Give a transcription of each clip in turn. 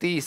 30,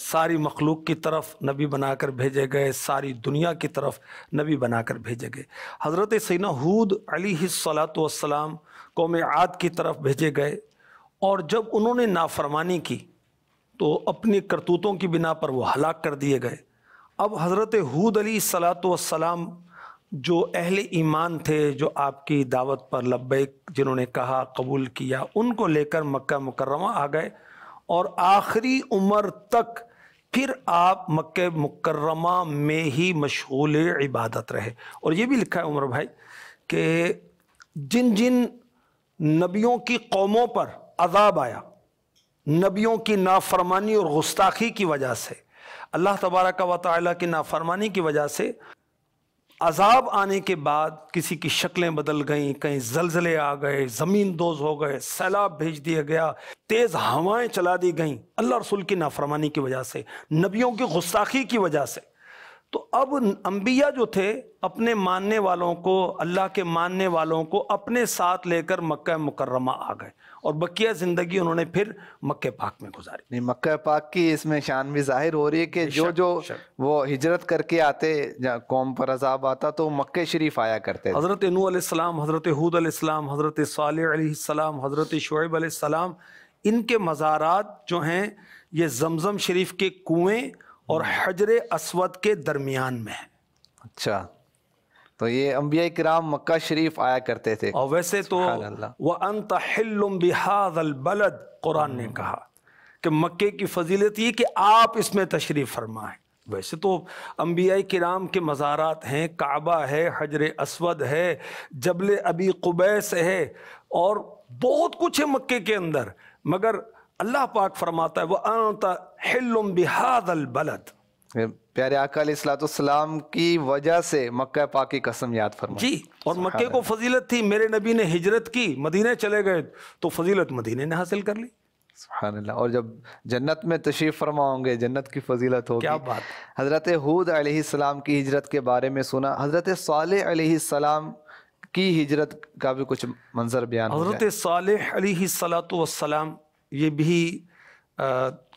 ساری مخلوق کی طرف نبی بنا کر بھیجے گئے، ساری دنیا کی طرف نبی بنا کر بھیجے گئے۔ حضرت سیدنا ہود علیہ الصلاۃ والسلام قوم عاد کی طرف بھیجے گئے، اور جب انہوں نے نافرمانی کی تو اپنی کرتوتوں کی بنا پر وہ ہلاک کر دیے گئے۔ اب حضرت ہود علیہ الصلاۃ والسلام جو اہل ایمان تھے، جو آپ کی دعوت پر لبیک جنہوں نے کہا، قبول کیا، ان کو لے کر مکہ مکرمہ آ گئے، اور آخری عمر تک پھر آپ مکہ مکرمہ میں ہی مشغول عبادت رہے۔ اور یہ بھی لکھا ہے عمر بھائی کہ جن جن نبیوں کی قوموں پر عذاب آیا، نبیوں کی نافرمانی اور گستاخی کی وجہ سے، اللہ تبارک و تعالیٰ کی نافرمانی کی وجہ سے عذاب آنے کے بعد کسی کی شکلیں بدل گئیں، کہیں زلزلے آ گئے، زمین دوز ہو گئے، سیلاب بھیج دیا گیا، تیز ہوائیں چلا دی گئیں اللہ رسول کی نافرمانی کی وجہ سے، نبیوں کی گستاخی کی وجہ سے۔ تو اب انبیاء جو تھے اپنے ماننے والوں کو، اللہ کے ماننے والوں کو اپنے ساتھ لے کر مکہ مکرمہ آ گئے، اور بقیہ زندگی انہوں نے پھر مکہ پاک میں گزاری۔ نہیں، مکہ پاک کی اس میں شان بھی ظاہر ہو رہی ہے کہ جو وہ ہجرت کر کے آتے، قوم پر عذاب آتا تو مکہ شریف آیا کرتے۔ حضرت نوح علیہ السلام، حضرت ہود علیہ السلام، حضرت صالح علیہ السلام، حضرت شعیب علیہ السلام، ان کے مزارات جو ہیں یہ زمزم شریف کے کنویں اور حجر اسود کے درمیان میں ہیں۔ اچھا، تو یہ انبیاء کرام مکہ شریف آیا کرتے تھے۔ اور ویسے تو وَأَنْتَ حِلٌّ بِهَذَا الْبَلَدِ، قرآن نے کہا کہ مکے کی فضیلت یہ کہ آپ اس میں تشریف فرما ہے۔ ویسے تو انبیاء کرام کے مزارات ہیں، کعبہ ہے، حجر اسود ہے، جبل ابی قبیس ہے، اور بہت کچھ ہے مکے کے اندر، مگر اللہ پاک فرماتا ہے وَأَنْتَ حِلٌّ بِهَذَا الْبَلَدِ۔ پیارے آقا علیہ الصلوۃ والسلام کی وجہ سے مکہ پاک کی قسم یاد فرمائیں۔ جی، اور مکے کو فضیلت تھی، میرے نبی نے ہجرت کی، مدینے چلے گئے تو فضیلت مدینے نے حاصل کر لی۔ سبحان اللہ۔ اور جب جنت میں تشریف فرما ہوں گے، جنت کی فضیلت ہوگی۔ کیا بات۔ حضرت ہود علیہ السلام کی ہجرت کے بارے میں سنا، حضرت صالح علیہ السلام کی ہجرت کا بھی کچھ منظر بیان ہو جائے۔ حضرت صالح علیہ الصلاۃ والسلام یہ بھی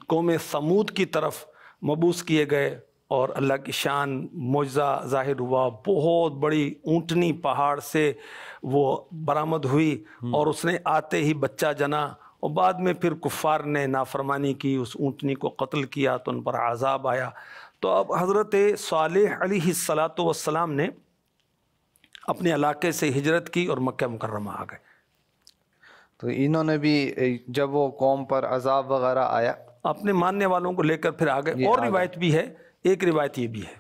قوم ثمود کی طرف مبعوث کیے گئے، اور اللہ کی شان معجزہ ظاہر ہوا، بہت بڑی اونٹنی پہاڑ سے وہ برآمد ہوئی، اور اس نے آتے ہی بچہ جنا، اور بعد میں پھر کفار نے نافرمانی کی، اس اونٹنی کو قتل کیا تو ان پر عذاب آیا۔ تو اب حضرت صالح علیہ الصلاۃ والسلام نے اپنے علاقے سے ہجرت کی اور مکہ مکرمہ آ گئے۔ تو انہوں نے بھی جب وہ قوم پر عذاب وغیرہ آیا، اپنے ماننے والوں کو لے کر پھر آ گئے۔ اور روایت بھی ہے، ایک روایت یہ بھی ہے،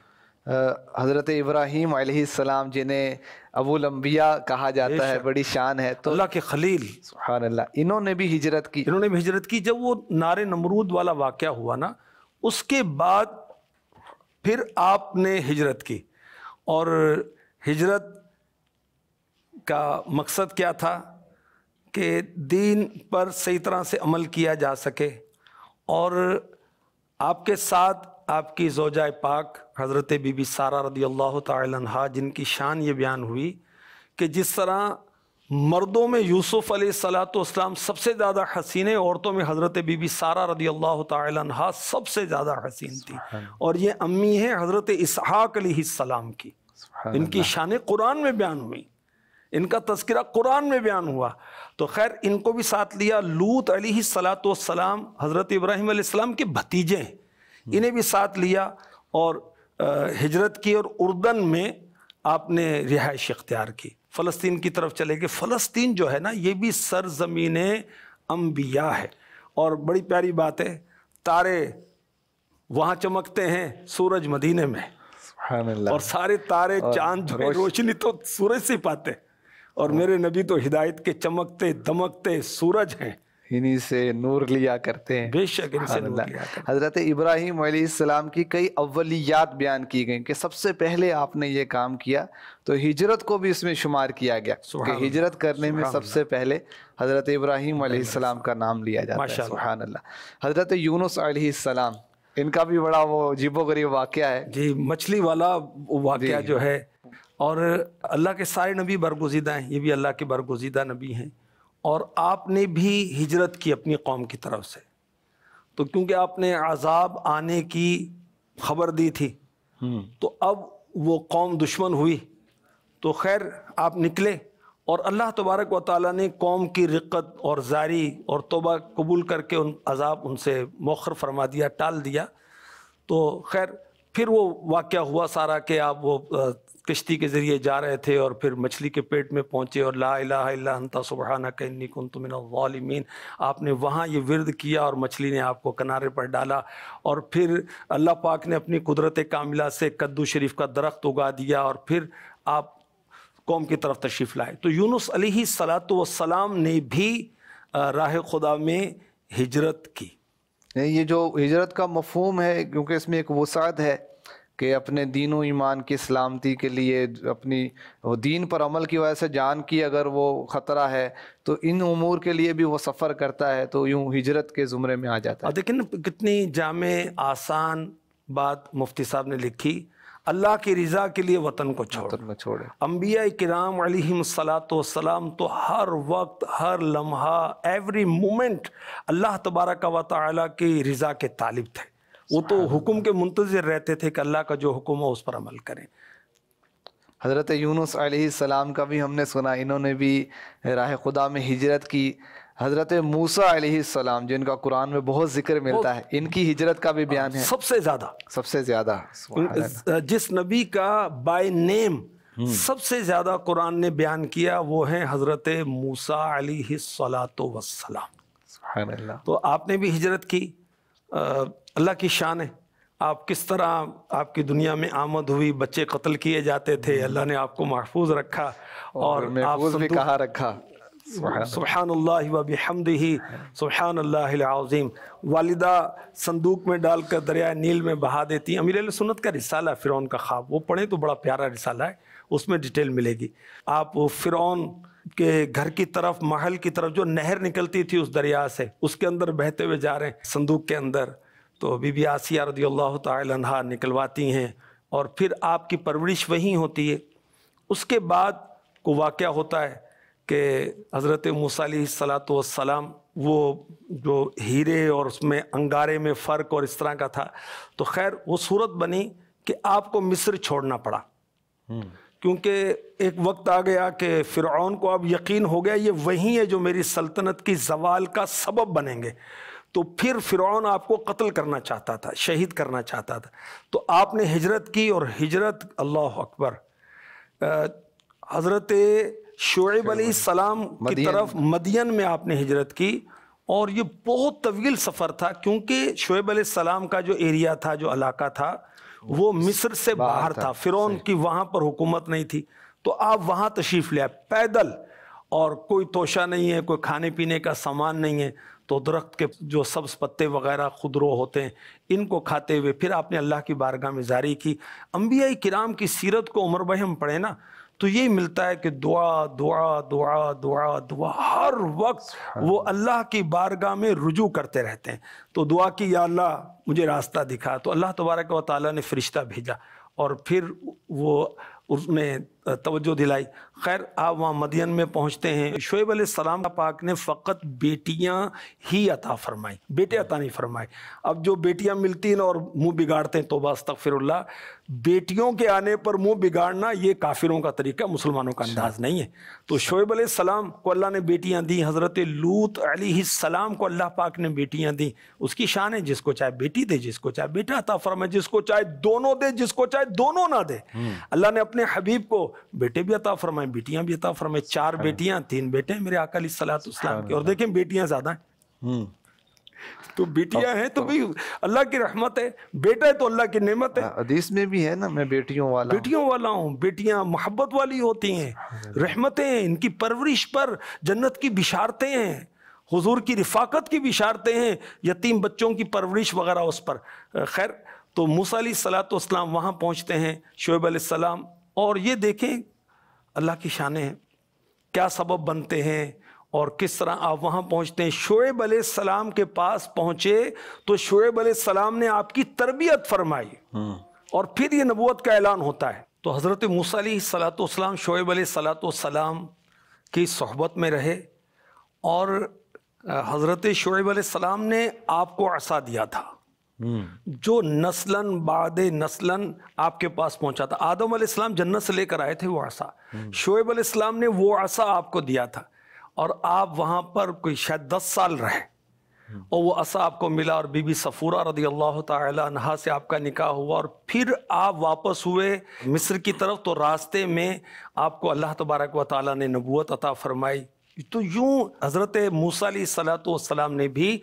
حضرت ابراہیم علیہ السلام جنہیں ابو الانبیاء کہا جاتا ہے، بڑی شان ہے، تو اللہ کے خلیل، سبحان اللہ، انہوں نے بھی ہجرت کی۔ انہوں نے بھی ہجرت کی۔ جب وہ نار نمرود والا واقعہ ہوا نا، اس کے بعد پھر آپ نے ہجرت کی، اور ہجرت کا مقصد کیا تھا کہ دین پر صحیح طرح سے عمل کیا جا سکے، اور آپ کے ساتھ آپ کی زوجہ پاک حضرت بی بی سارہ رضی اللہ تعالی عنہا، جن کی شان یہ بیان ہوئی کہ جس طرح مردوں میں یوسف علیہ الصلاۃ والسلام سب سے زیادہ حسین، عورتوں میں حضرت بی بی سارہ رضی اللہ تعالی عنہا سب سے زیادہ حسین تھی، اور یہ امی ہیں حضرت اسحاق علیہ السلام کی۔ ان کی شان قرآن میں بیان ہوئی، ان کا تذکرہ قرآن میں بیان ہوا۔ تو خیر، ان کو بھی ساتھ لیا۔ لوط علیہ الصلاۃ والسلام حضرت ابراہیم علیہ السلام کے بھتیجے ہیں، انہیں بھی ساتھ لیا اور ہجرت کی، اور اردن میں آپ نے رہائش اختیار کی، فلسطین کی طرف چلے گئے۔ فلسطین جو ہے نا، یہ بھی سرزمین انبیاء ہے، اور بڑی پیاری بات ہے، تارے وہاں چمکتے ہیں، سورج مدینے میں، سبحان اللہ۔ اور سارے تارے چاند جو ہے روشنی تو سورج سے پاتے، اور میرے نبی تو ہدایت کے چمکتے دمکتے سورج ہیں، انہی سے نور لیا کرتے ہیں۔ بے شک ان سے نور لیا کرتے ہیں۔ حضرت ابراہیم علیہ السلام کی کئی اولیات بیان کی گئیں کہ سب سے پہلے آپ نے یہ کام کیا، تو ہجرت کو بھی اس میں شمار کیا گیا کہ ہجرت کرنے میں سب سے پہلے حضرت ابراہیم علیہ السلام کا نام لیا جاتا ہے۔ سبحان اللہ۔ حضرت یونس علیہ السلام، ان کا بھی بڑا وہ عجیب و غریب واقعہ ہے جی، مچھلی والا واقعہ جو ہے، اور اللہ کے سارے نبی برگزیدہ ہیں، یہ بھی اللہ کے برگزیدہ نبی ہیں، اور آپ نے بھی ہجرت کی اپنی قوم کی طرف سے۔ تو کیونکہ آپ نے عذاب آنے کی خبر دی تھی تو اب وہ قوم دشمن ہوئی، تو خیر آپ نکلے اور اللہ تبارک و تعالیٰ نے قوم کی رقت اور زاری اور توبہ قبول کر کے ان عذاب ان سے مؤخر فرما دیا، ٹال دیا۔ تو خیر پھر وہ واقعہ ہوا سارا کہ آپ وہ کشتی کے ذریعے جا رہے تھے اور پھر مچھلی کے پیٹ میں پہنچے اور لا الہ الا انت سبحانک انی کنت من الظالمین، آپ نے وہاں یہ ورد کیا اور مچھلی نے آپ کو کنارے پر ڈالا، اور پھر اللہ پاک نے اپنی قدرت کاملہ سے کدو شریف کا درخت اگا دیا اور پھر آپ قوم کی طرف تشریف لائے۔ تو یونس علیہ السلام نے بھی راہ خدا میں ہجرت کی۔ یہ جو ہجرت کا مفہوم ہے، کیونکہ اس میں ایک وسعت ہے کہ اپنے دین و ایمان کی سلامتی کے لیے، اپنی دین پر عمل کی وجہ سے جان کی اگر وہ خطرہ ہے تو ان امور کے لیے بھی وہ سفر کرتا ہے، تو یوں ہجرت کے زمرے میں آ جاتا ہے۔ دیکھیں نا کتنی جامع آسان بات مفتی صاحب نے لکھی، اللہ کی رضا کے لیے وطن کو چھوڑے۔ انبیاء کرام علیہم السلام تو ہر وقت، ہر لمحہ، ایوری مومنٹ اللہ تبارک و تعالیٰ کی رضا کے طالب تھے۔ وہ تو حکم کے منتظر رہتے تھے کہ اللہ کا جو حکم ہو اس پر عمل کریں۔ حضرت یونس علیہ السلام کا بھی ہم نے سنا، انہوں نے بھی راہ خدا میں ہجرت کی۔ حضرت موسیٰ علیہ السلام جن کا قرآن میں بہت ذکر ملتا ہے، ان کی ہجرت کا بھی بیان ہے سب سے زیادہ جس نبی کا بائی نیم سب سے زیادہ قرآن نے بیان کیا وہ ہیں حضرت موسیٰ علیہ السلام۔ سبحان اللہ۔ تو آپ نے بھی ہجرت کی، اللہ کی شان ہے۔ آپ کس طرح آپ کی دنیا میں آمد ہوئی، بچے قتل کیے جاتے تھے، اللہ نے آپ کو محفوظ رکھا اور محفوظ بھی کہاں رکھا۔ سبحان اللہ و بحمدہ سبحان اللہ العظیم۔ والدہ صندوق میں ڈال کر دریائے نیل میں بہا دیتی۔ امیر اہل سنت کا رسالہ فرعون کا خواب، وہ پڑھیں تو بڑا پیارا رسالہ ہے، اس میں ڈیٹیل ملے گی۔ آپ فرعون کے گھر کی طرف، محل کی طرف جو نہر نکلتی تھی اس دریا سے، اس کے اندر بہتے ہوئے جا رہے ہیں صندوق کے اندر، تو بی بی آسیہ رضی اللہ تعالی عنہا نکلواتی ہیں اور پھر آپ کی پرورش وہیں ہوتی ہے۔ اس کے بعد کو واقعہ ہوتا ہے کہ حضرت موسیٰ علیہ السلام وہ جو ہیرے اور اس میں انگارے میں فرق اور اس طرح کا تھا، تو خیر وہ صورت بنی کہ آپ کو مصر چھوڑنا پڑا، کیونکہ ایک وقت آ گیا کہ فرعون کو اب یقین ہو گیا یہ وہی ہے جو میری سلطنت کی زوال کا سبب بنیں گے، تو پھر فرعون آپ کو قتل کرنا چاہتا تھا، شہید کرنا چاہتا تھا۔ تو آپ نے ہجرت کی، اور ہجرت اللہ اکبر، حضرت شعیب علیہ السلام کی طرف مدین میں آپ نے ہجرت کی، اور یہ بہت طویل سفر تھا کیونکہ شعیب علیہ السلام کا جو ایریا تھا، جو علاقہ تھا، وہ مصر سے باہر تھا، فرعون کی وہاں پر حکومت نہیں تھی، تو آپ وہاں تشریف لے آئے پیدل، اور کوئی توشہ نہیں ہے، کوئی کھانے پینے کا سامان نہیں ہے، تو درخت کے جو سبز پتے وغیرہ خضرو ہوتے ہیں ان کو کھاتے ہوئے پھر آپ نے اللہ کی بارگاہ میں زاری کی۔ انبیاء کرام کی سیرت کو عمر بھائی ہم پڑھیں نا تو یہی ملتا ہے کہ دعا دعا دعا دعا دعا، ہر وقت وہ اللہ کی بارگاہ میں رجوع کرتے رہتے ہیں۔ تو دعا کی یا اللہ مجھے راستہ دکھا، تو اللہ تبارک و تعالیٰ نے فرشتہ بھیجا اور پھر وہ اس نے توجہ دلائی۔ خیر آپ وہاں مدین میں پہنچتے ہیں۔ شعیب علیہ السلام پاک نے فقط بیٹیاں ہی عطا فرمائی، بیٹے عطا نہیں فرمائے۔ اب جو بیٹیاں ملتی ہیں اور منہ بگاڑتے ہیں، توبہ استغفر اللہ، بیٹیوں کے آنے پر منہ بگاڑنا یہ کافروں کا طریقہ، مسلمانوں کا انداز نہیں ہے۔ تو شعیب علیہ السلام کو اللہ نے بیٹیاں دی، حضرت لوط علیہ السلام کو اللہ پاک نے بیٹیاں دی۔ اس کی شان ہے، جس کو چاہے بیٹی دے، جس کو چاہے بیٹا عطا فرمائے، جس کو چاہے دونوں دے، جس کو چاہے دونوں نہ دے۔ اللہ نے اپنے حبیب کو بیٹے بھی عطا فرمائے، بیٹیاں بھی عطا فرمائے، 4 بیٹیاں 3 بیٹے ہیں میرے آقا علیہ السلام کے، اور دیکھیں بیٹیاں زیادہ ہیں، تو بیٹیاں ہیں تو بھی اللہ کی رحمت ہے، بیٹا ہے تو اللہ کی نعمت ہے۔ حدیث میں بھی ہے نا، میں بیٹیوں والا ہوں۔ بیٹیاں محبت والی ہوتی ہیں، رحمتیں ہیں، ان کی پرورش پر جنت کی بشارتیں ہیں، حضور کی رفاقت کی بشارتیں ہیں، یتیم بچوں کی پرورش وغیرہ اس پر۔ خیر تو موسیٰ علیہ السلام وہاں پہنچتے ہیں، شعیب علیہ السلام، اور یہ دیکھیں اللہ کی شانیں ہیں، کیا سبب بنتے ہیں اور کس طرح آپ وہاں پہنچتے ہیں۔ شعیب علیہ السلام کے پاس پہنچے تو شعیب علیہ السلام نے آپ کی تربیت فرمائی، اور پھر یہ نبوت کا اعلان ہوتا ہے۔ تو حضرت موسیٰ علیہ السلام شعیب علیہ السلام کی صحبت میں رہے، اور حضرت شعیب علیہ السلام نے آپ کو عصا دیا تھا جو نسلاً بعد نسلاً آپ کے پاس پہنچا تھا. آدم علیہ السلام جنت سے لے کر آئے تھے وہ عصا. شعیب علیہ السلام نے وہ عصا آپ کو دیا تھا اور آپ وہاں پر کوئی شاید 10 سال رہے اور وہ عصا آپ کو ملا اور بی بی صفورہ رضی اللہ تعالی عنہا سے آپ کا نکاح ہوا اور پھر آپ واپس ہوئے مصر کی طرف. تو راستے میں آپ کو اللہ تبارک و تعالیٰ نے نبوت عطا فرمائی. تو یوں حضرت موسیٰ علیہ السلام نے بھی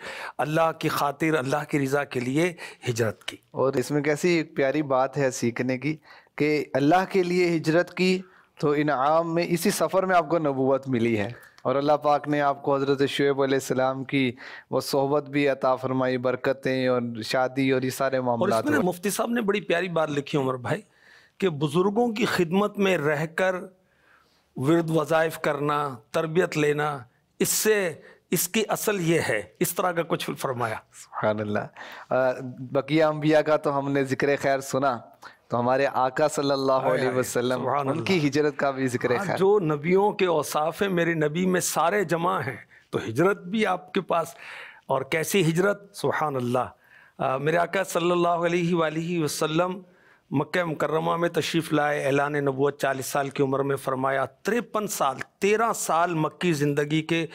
اللہ کی خاطر اللہ کی رضا کے لیے ہجرت کی. اور اس میں کیسی ایک پیاری بات ہے سیکھنے کی کہ اللہ کے لیے ہجرت کی تو انعام میں اسی سفر میں آپ کو نبوت ملی ہے اور اللہ پاک نے آپ کو حضرت شعیب علیہ السلام کی وہ صحبت بھی عطا فرمائی, برکتیں اور شادی اور یہ سارے اور معاملات. اس میں مفتی صاحب نے بڑی پیاری بات لکھی عمر بھائی کہ بزرگوں کی خدمت میں رہ کر ورد وظائف کرنا, تربیت لینا, اس کی اصل یہ ہے. اس طرح کا کچھ فرمایا. سبحان اللہ. بقیہ انبیاء کا تو ہم نے ذکر خیر سنا, تو ہمارے آقا صلی اللہ علیہ وسلم ان کی ہجرت کا بھی ذکر خیر. جو نبیوں کے اوصاف ہیں میرے نبی میں سارے جمع ہیں, تو ہجرت بھی آپ کے پاس. اور کیسی ہجرت, سبحان اللہ. میرے آقا صلی اللہ علیہ وآلہ وسلم مکہ مکرمہ میں تشریف لائے, اعلان نبوت 40 سال کی عمر میں فرمایا. 13 سال مکی زندگی کے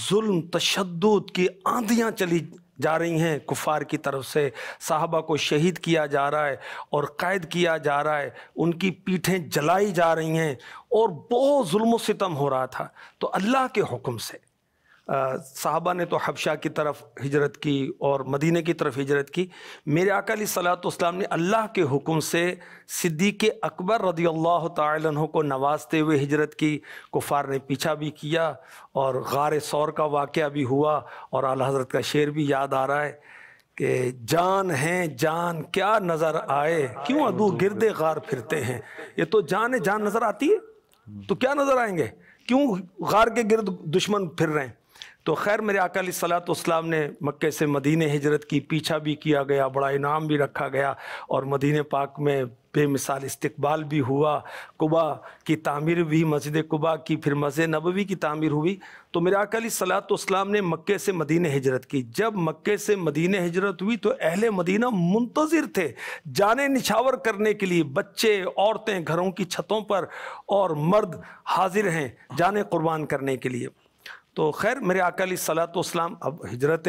ظلم تشدد کی آندھیاں چلی جا رہی ہیں کفار کی طرف سے. صحابہ کو شہید کیا جا رہا ہے اور قید کیا جا رہا ہے, ان کی پیٹھیں جلائی جا رہی ہیں اور بہت ظلم و ستم ہو رہا تھا. تو اللہ کے حکم سے صحابہ نے تو حبشہ کی طرف ہجرت کی اور مدینہ کی طرف ہجرت کی. میرے آقا علیہ الصلوۃ والسلام نے اللہ کے حکم سے صدیق اکبر رضی اللہ تعالی عنہ کو نوازتے ہوئے ہجرت کی. کفار نے پیچھا بھی کیا اور غار ثور کا واقعہ بھی ہوا اور اعلیٰ حضرت کا شعر بھی یاد آ رہا ہے کہ جان ہیں جان کیا نظر آئے, کیوں عدو گرد غار پھرتے ہیں. یہ تو جان ہے, جان نظر آتی ہے تو کیا نظر آئیں گے, کیوں غار کے گرد دشمن پھر رہے ہیں. تو خیر میرے آقا علیہ الصلوۃ والسلام نے مکے سے مدینہ ہجرت کی, پیچھا بھی کیا گیا, بڑا انعام بھی رکھا گیا اور مدینہ پاک میں بے مثال استقبال بھی ہوا. قبا کی تعمیر بھی, مسجد قبا کی, پھر مسجد نبوی کی تعمیر ہوئی. تو میرے آقا علیہ الصلوۃ والسلام نے مکے سے مدینہ ہجرت کی. جب مکے سے مدینہ ہجرت ہوئی تو اہل مدینہ منتظر تھے جانیں نچھاور کرنے کے لیے. بچے, عورتیں گھروں کی چھتوں پر اور مرد حاضر ہیں جانیں قربان کرنے کے لیے. تو خیر میرے آقا علیہ الصلوۃ والسلام, اب ہجرت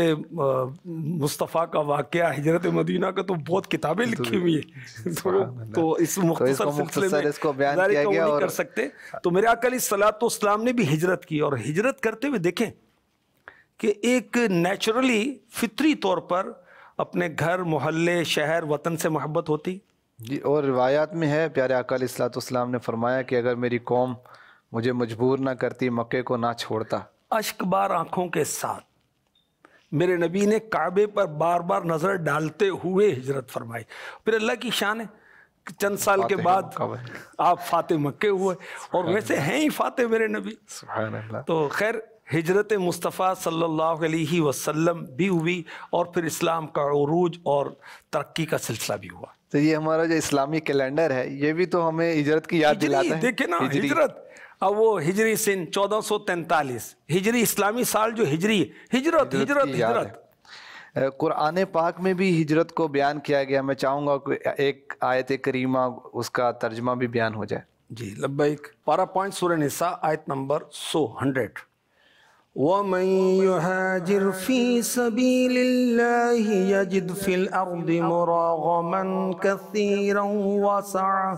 مصطفیٰ کا واقعہ, ہجرت مدینہ کا تو بہت کتابیں لکھی ہوئی ہیں, تو اس مختصر سلسلے میں اس کو بیان ظاہر کیا ہے کہ وہ گیا نہیں اور کر سکتے. تو میرے آقا علیہ الصلوۃ والسلام نے بھی ہجرت کی اور ہجرت کرتے ہوئے دیکھیں کہ ایک نیچرلی فطری طور پر اپنے گھر, محلے, شہر, وطن سے محبت ہوتی. جی, اور روایات میں ہے پیارے آقا علیہ الصلوۃ والسلام نے فرمایا کہ اگر میری قوم مجھے مجبور نہ کرتی مکے کو نہ چھوڑتا. اشک بار آنکھوں کے ساتھ میرے نبی نے کعبے پر بار بار نظر ڈالتے ہوئے ہجرت فرمائی. پھر اللہ کی شان ہے چند سال کے بعد آپ فاتح مکے ہوئے اور ویسے ہیں ہی فاتح میرے نبی. سبحان اللہ. تو خیر ہجرت مصطفیٰ صلی اللہ علیہ وسلم بھی ہوئی اور پھر اسلام کا عروج اور ترقی کا سلسلہ بھی ہوا. تو یہ ہمارا جو اسلامی کیلنڈر ہے یہ بھی تو ہمیں ہجرت کی یاد دلاتا ہے. دیکھیں نا ہجرت, اب وہ ہجری سن 1443 ہجری اسلامی سال جو ہجری, ہجرت ہجرت ہجرت. قرآن پاک میں بھی ہجرت کو بیان کیا گیا. میں چاہوں گا کہ ایک آیت کریمہ اس کا ترجمہ بھی بیان ہو جائے. جی لبیک. پارہ پوائنٹ سورہ نساء آیت نمبر 100. وَمَن يُهَاجِرْ فِي سَبِيلِ اللَّهِ يَجِدْ فِي الْأَرْضِ مُرَاغَمًا كَثِيرًا وَسَعًا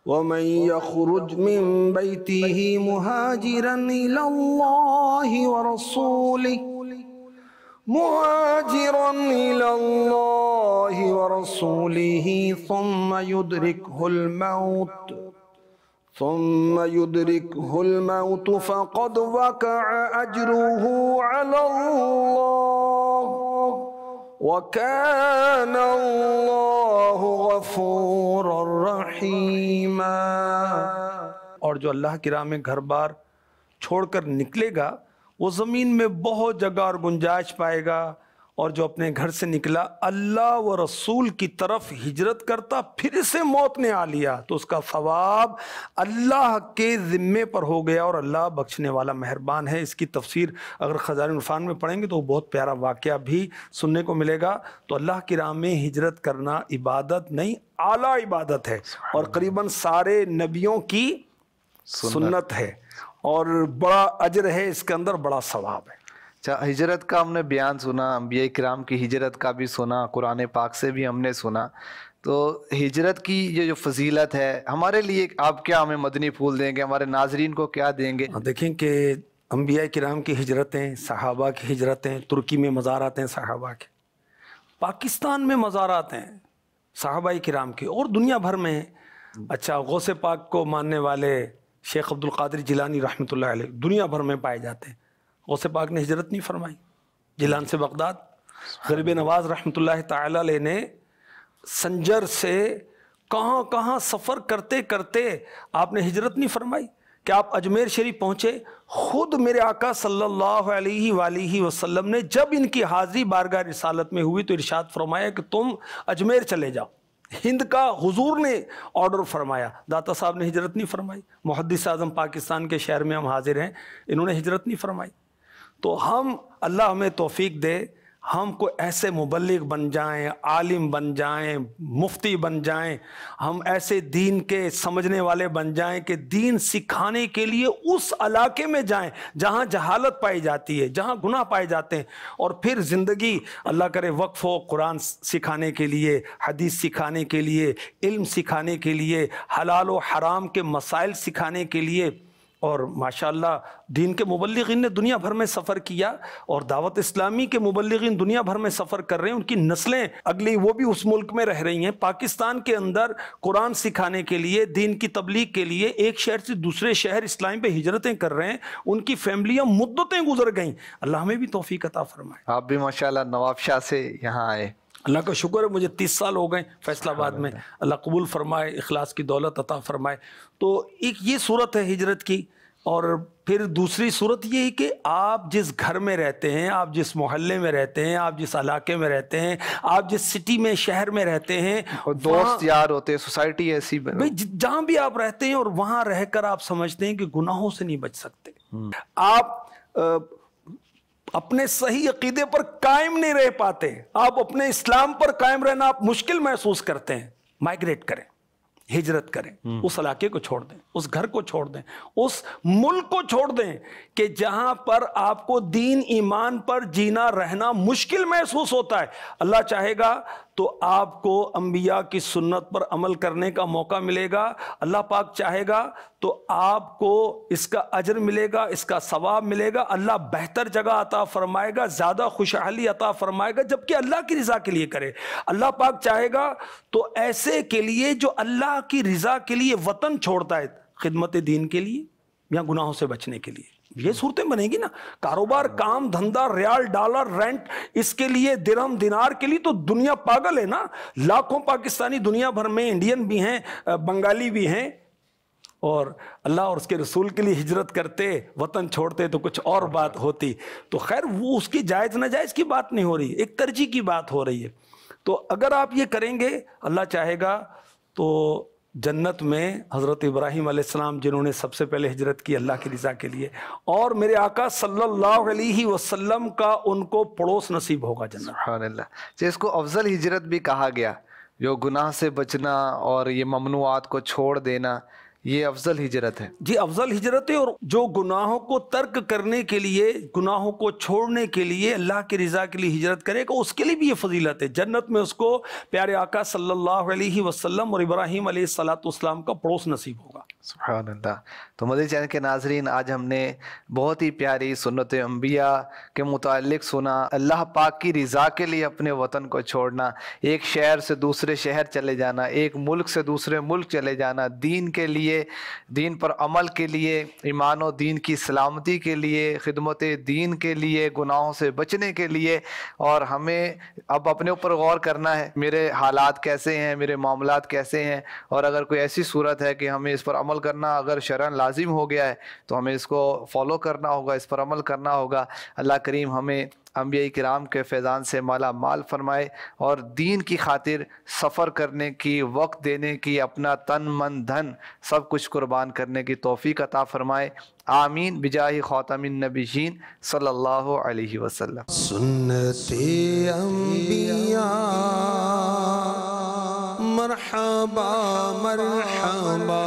وَمَن يَخْرُجْ مِن بَيْتِهِ مُهَاجِرًا إِلَى اللَّهِ وَرَسُولِهِ ثُمَّ يُدْرِكْهُ الْمَوْتُ فَقَدْ وَقَعَ أَجْرُهُ عَلَى اللَّهِ وَكَانَ اللَّهُ غَفُورًا رَحِيمًا. اور جو اللہ کی راہ میں گھر بار چھوڑ کر نکلے گا وہ زمین میں بہت جگہ اور گنجائش پائے گا اور جو اپنے گھر سے نکلا اللہ و رسول کی طرف ہجرت کرتا پھر اسے موت نے آ لیا تو اس کا ثواب اللہ کے ذمے پر ہو گیا، اور اللہ بخشنے والا مہربان ہے۔ اس کی تفسیر اگر خزائن العرفان میں پڑھیں گے تو بہت پیارا واقعہ بھی سننے کو ملے گا۔ تو اللہ کی راہ میں ہجرت کرنا عبادت نہیں، اعلیٰ عبادت ہے، اور قریباً سارے نبیوں کی سنت ہے، اور بڑا اجر ہے اس کے اندر، بڑا ثواب ہے۔ اچھا، ہجرت کا ہم نے بیان سنا، انبیاء کرام کی ہجرت کا بھی سنا، قرآن پاک سے بھی ہم نے سنا۔ تو ہجرت کی یہ جو فضیلت ہے ہمارے لیے آپ کیا ہمیں مدنی پھول دیں گے، ہمارے ناظرین کو کیا دیں گے؟ دیکھیں کہ انبیاء کرام کی ہجرتیں، صحابہ کی ہجرتیں، ترکی میں مزارات ہیں صحابہ کے، پاکستان میں مزارات ہیں صحابہ کرام کی، اور دنیا بھر میں ہیں۔ اچھا، غوث پاک کو ماننے والے شیخ عبد القادر جیلانی رحمۃ اللہ علیہ دنیا بھر میں پائے جاتے ہیں۔ غوث پاک نے ہجرت نہیں فرمائی جیلان سے بغداد؟ غریب نواز رحمۃ اللہ تعالی علیہ نے سنجر سے کہاں کہاں سفر کرتے کرتے آپ نے ہجرت نہیں فرمائی کہ آپ اجمیر شریف پہنچے؟ خود میرے آقا صلی اللہ علیہ وآلہ وسلم نے جب ان کی حاضری بارگاہ رسالت میں ہوئی تو ارشاد فرمایا کہ تم اجمیر چلے جاؤ۔ ہند کا حضور نے آرڈر فرمایا، داتا صاحب نے ہجرت نہیں فرمائی۔ محدث اعظم پاکستان کے شہر میں ہم حاضر ہیں، انہوں نے ہجرت نہیں فرمائی۔ تو ہم، اللہ ہمیں توفیق دے، ہم کو ایسے مبلغ بن جائیں، عالم بن جائیں، مفتی بن جائیں، ہم ایسے دین کے سمجھنے والے بن جائیں کہ دین سکھانے کے لیے اس علاقے میں جائیں جہاں جہالت پائی جاتی ہے، جہاں گناہ پائے جاتے ہیں، اور پھر زندگی اللہ کرے وقف ہو قرآن سکھانے کے لیے، حدیث سکھانے کے لیے، علم سکھانے کے لیے، حلال و حرام کے مسائل سکھانے کے لیے۔ اور ماشاءاللہ دین کے مبلغین نے دنیا بھر میں سفر کیا، اور دعوت اسلامی کے مبلغین دنیا بھر میں سفر کر رہے ہیں، ان کی نسلیں اگلی وہ بھی اس ملک میں رہ رہی ہیں۔ پاکستان کے اندر قرآن سکھانے کے لیے، دین کی تبلیغ کے لیے ایک شہر سے دوسرے شہر اسلام پہ ہجرتیں کر رہے ہیں، ان کی فیملیاں مدتیں گزر گئیں۔ اللہ ہمیں بھی توفیق عطا فرمائے۔ آپ بھی ماشاءاللہ نواب شاہ سے یہاں آئے، اللہ کا شکر ہے، مجھے 30 سال ہو گئے فیصل آباد میں، اللہ قبول فرمائے، اخلاص کی دولت عطا فرمائے۔ تو ایک یہ صورت ہے ہجرت کی، اور پھر دوسری صورت یہ ہے کہ آپ جس گھر میں رہتے ہیں، آپ جس محلے میں رہتے ہیں، آپ جس علاقے میں رہتے ہیں، آپ جس سٹی میں، شہر میں رہتے ہیں، دوست یار ہوتے ہیں، سوسائٹی ایسی بھئی جہاں بھی آپ رہتے ہیں، اور وہاں رہ کر آپ سمجھتے ہیں کہ گناہوں سے نہیں بچ سکتے، آپ اپنے صحیح عقیدے پر قائم نہیں رہ پاتے، آپ اپنے اسلام پر قائم رہنا آپ مشکل محسوس کرتے ہیں، مائگریٹ کریں، ہجرت کریں، اس علاقے کو چھوڑ دیں، اس گھر کو چھوڑ دیں، اس ملک کو چھوڑ دیں کہ جہاں پر آپ کو دین ایمان پر جینا رہنا مشکل محسوس ہوتا ہے۔ اللہ چاہے گا تو آپ کو انبیاء کی سنت پر عمل کرنے کا موقع ملے گا، اللہ پاک چاہے گا تو آپ کو اس کا اجر ملے گا، اس کا ثواب ملے گا، اللہ بہتر جگہ عطا فرمائے گا، زیادہ خوشحالی عطا فرمائے گا، جبکہ اللہ کی رضا کے لیے کرے۔ اللہ پاک چاہے گا تو ایسے کے لیے جو اللہ کی رضا کے لیے وطن چھوڑتا ہے، خدمت دین کے لیے یا گناہوں سے بچنے کے لیے، یہ صورتیں بنے گی نا۔ کاروبار، کام دھندا، ریال، ڈالر، رینٹ، اس کے لیے درہم دینار کے لیے تو دنیا پاگل ہے نا۔ لاکھوں پاکستانی دنیا بھر میں، انڈین بھی ہیں، بنگالی بھی ہیں، اور اللہ اور اس کے رسول کے لیے ہجرت کرتے، وطن چھوڑتے تو کچھ اور بات ہوتی۔ تو خیر وہ اس کی جائز ناجائز کی بات نہیں ہو رہی، ایک ترجیح کی بات ہو رہی ہے۔ تو اگر آپ یہ کریں گے، اللہ چاہے گا تو جنت میں حضرت ابراہیم علیہ السلام جنہوں نے سب سے پہلے ہجرت کی اللہ کی رضا کے لیے، اور میرے آقا صلی اللہ علیہ وسلم کا ان کو پڑوس نصیب ہوگا جنت۔ سبحان اللہ۔ اس کو افضل ہجرت بھی کہا گیا، جو گناہ سے بچنا اور یہ ممنوعات کو چھوڑ دینا، یہ افضل ہجرت ہے۔ جی افضل ہجرت ہے، اور جو گناہوں کو ترک کرنے کے لیے، گناہوں کو چھوڑنے کے لیے اللہ کی رضا کے لیے ہجرت کرے گا، اس کے لیے بھی یہ فضیلت ہے۔ جنت میں اس کو پیارے آقا صلی اللہ علیہ وسلم اور ابراہیم علیہ السلام کا پڑوس نصیب ہوگا۔ سبحان اللہ۔ تو مدنی چینل کے ناظرین، آج ہم نے بہت ہی پیاری سنت انبیاء کے متعلق سنا۔ اللہ پاک کی رضا کے لیے اپنے وطن کو چھوڑنا، ایک شہر سے دوسرے شہر چلے جانا، ایک ملک سے دوسرے ملک چلے جانا، دین کے لیے، دین پر عمل کے لیے، ایمان و دین کی سلامتی کے لیے، خدمت دین کے لیے، گناہوں سے بچنے کے لیے۔ اور ہمیں اب اپنے اوپر غور کرنا ہے، میرے حالات کیسے ہیں، میرے معاملات کیسے ہیں، اور اگر کوئی ایسی صورت ہے کہ ہمیں اس پر عمل عمل کرنا اگر شرعاً لازم ہو گیا ہے تو ہمیں اس کو فالو کرنا ہوگا، اس پر عمل کرنا ہوگا۔ اللہ کریم ہمیں انبیاء کرام کے فیضان سے مالا مال فرمائے اور دین کی خاطر سفر کرنے کی، وقت دینے کی، اپنا تن من دھن سب کچھ قربان کرنے کی توفیق عطا فرمائے۔ آمین بجاہ خاتم النبیین صلی اللہ علیہ وسلم۔ سنت انبیاء مرحبا مرحبا